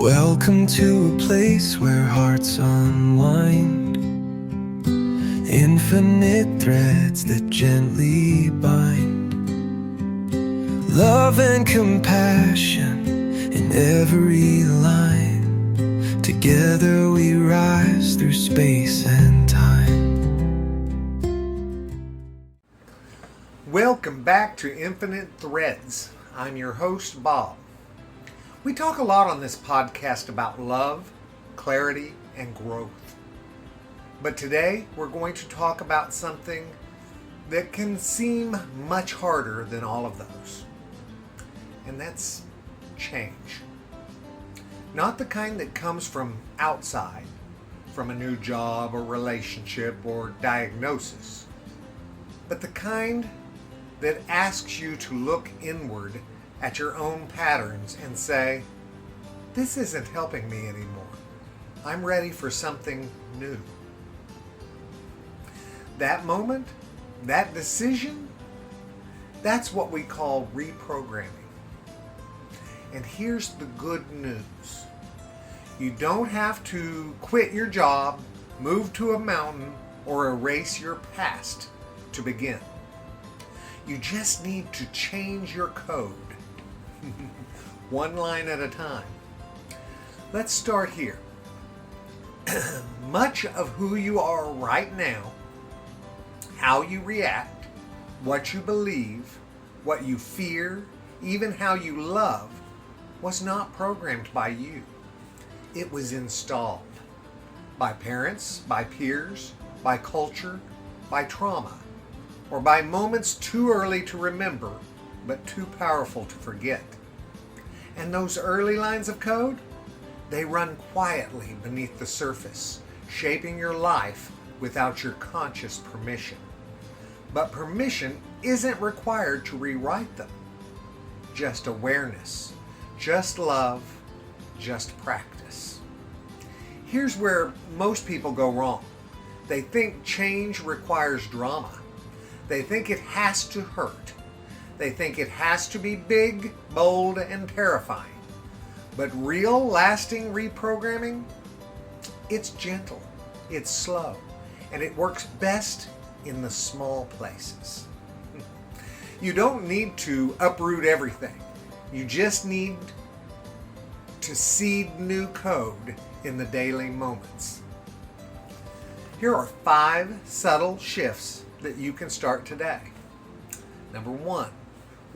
Welcome to a place where hearts unwind, infinite threads that gently bind, love and compassion in every line. Together we rise through space and time. Welcome back to Infinite Threads. I'm your host, Bob. We talk a lot on this podcast about love, clarity, and growth. But today we're going to talk about something that can seem much harder than all of those. And that's change. Not the kind that comes from outside, from a new job or relationship or diagnosis, but the kind that asks you to look inward at your own patterns and say, this isn't helping me anymore. I'm ready for something new. That moment, that decision, that's what we call reprogramming. And here's the good news. You don't have to quit your job, move to a mountain, or erase your past to begin. You just need to change your code. One line at a time. Let's start here. Much of who you are right now, how you react, what you believe, what you fear, even how you love, was not programmed by you. It was installed by parents, by peers, by culture, by trauma, or by moments too early to remember, but too powerful to forget. And those early lines of code, they run quietly beneath the surface, shaping your life without your conscious permission. But permission isn't required to rewrite them. Just awareness, just love, just practice. Here's where most people go wrong. They think change requires drama. They think it has to hurt. They think it has to be big, bold, and terrifying. But real, lasting reprogramming, it's gentle, it's slow, and it works best in the small places. You don't need to uproot everything. You just need to seed new code in the daily moments. Here are 5 subtle shifts that you can start today. Number 1.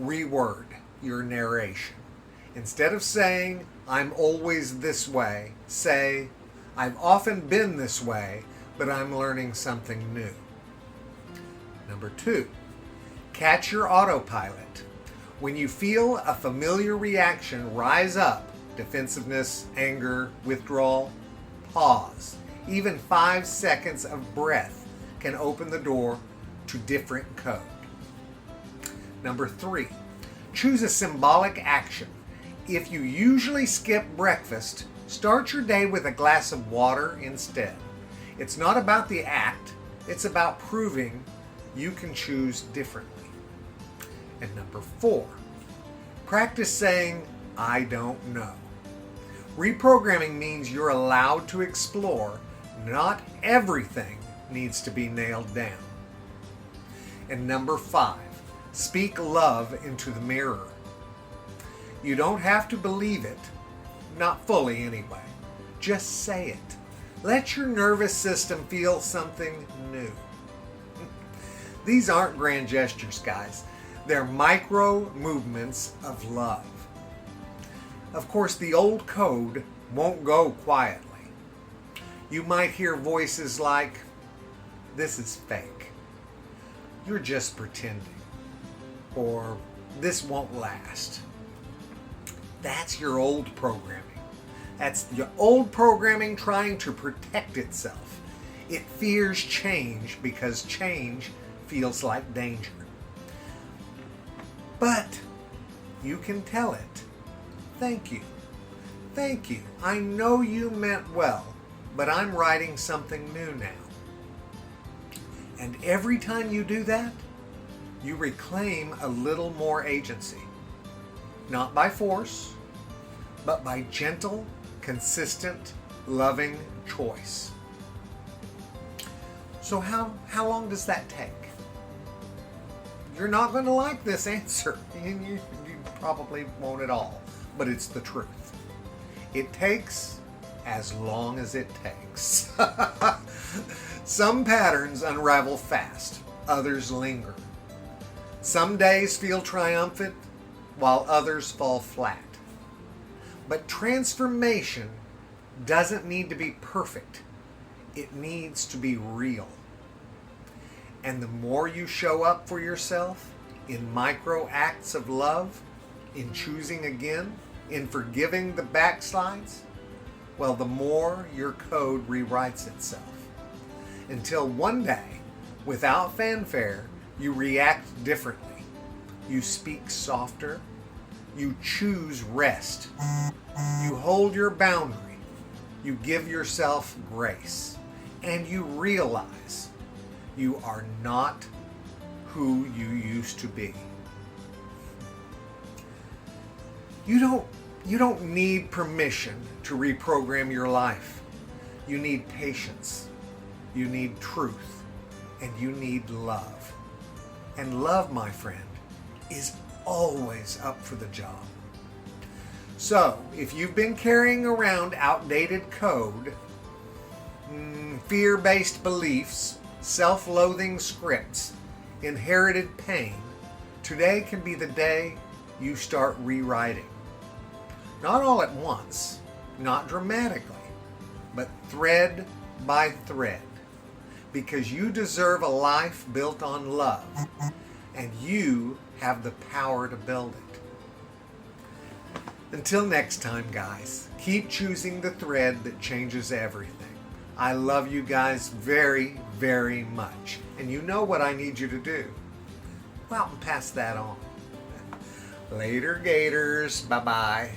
Reword your narration. Instead of saying, I'm always this way, say, I've often been this way, but I'm learning something new. Number 2, catch your autopilot. When you feel a familiar reaction rise up, defensiveness, anger, withdrawal, pause. Even 5 seconds of breath can open the door to different code. Number 3, choose a symbolic action. If you usually skip breakfast, start your day with a glass of water instead. It's not about the act, it's about proving you can choose differently. And number 4, practice saying, I don't know. Reprogramming means you're allowed to explore. Not everything needs to be nailed down. And number 5, speak love into the mirror. You don't have to believe it, not fully anyway. Just say it. Let your nervous system feel something new. These aren't grand gestures, guys. They're micro movements of love. Of course, the old code won't go quietly. You might hear voices like, this is fake. You're just pretending. Or this won't last. That's your old programming. That's your old programming trying to protect itself. It fears change because change feels like danger. But you can tell it, thank you. Thank you. I know you meant well, but I'm writing something new now. And every time you do that, you reclaim a little more agency. Not by force, but by gentle, consistent, loving choice. So how long does that take? You're not going to like this answer, and you probably won't at all, but it's the truth. It takes as long as it takes. Some patterns unravel fast, others linger. Some days feel triumphant, while others fall flat. But transformation doesn't need to be perfect. It needs to be real. And the more you show up for yourself in micro acts of love, in choosing again, in forgiving the backslides, well, the more your code rewrites itself. Until one day, without fanfare, you react differently. You speak softer. You choose rest. You hold your boundary. You give yourself grace. And you realize you are not who you used to be. You don't need permission to reprogram your life. You need patience. You need truth. And you need love. And love, my friend, is always up for the job. So, if you've been carrying around outdated code, fear-based beliefs, self-loathing scripts, inherited pain, today can be the day you start rewriting. Not all at once, not dramatically, but thread by thread. Because you deserve a life built on love, and you have the power to build it. Until next time, guys, keep choosing the thread that changes everything. I love you guys very, very much. And you know what I need you to do. Go out and pass that on. Later, Gators. Bye-bye.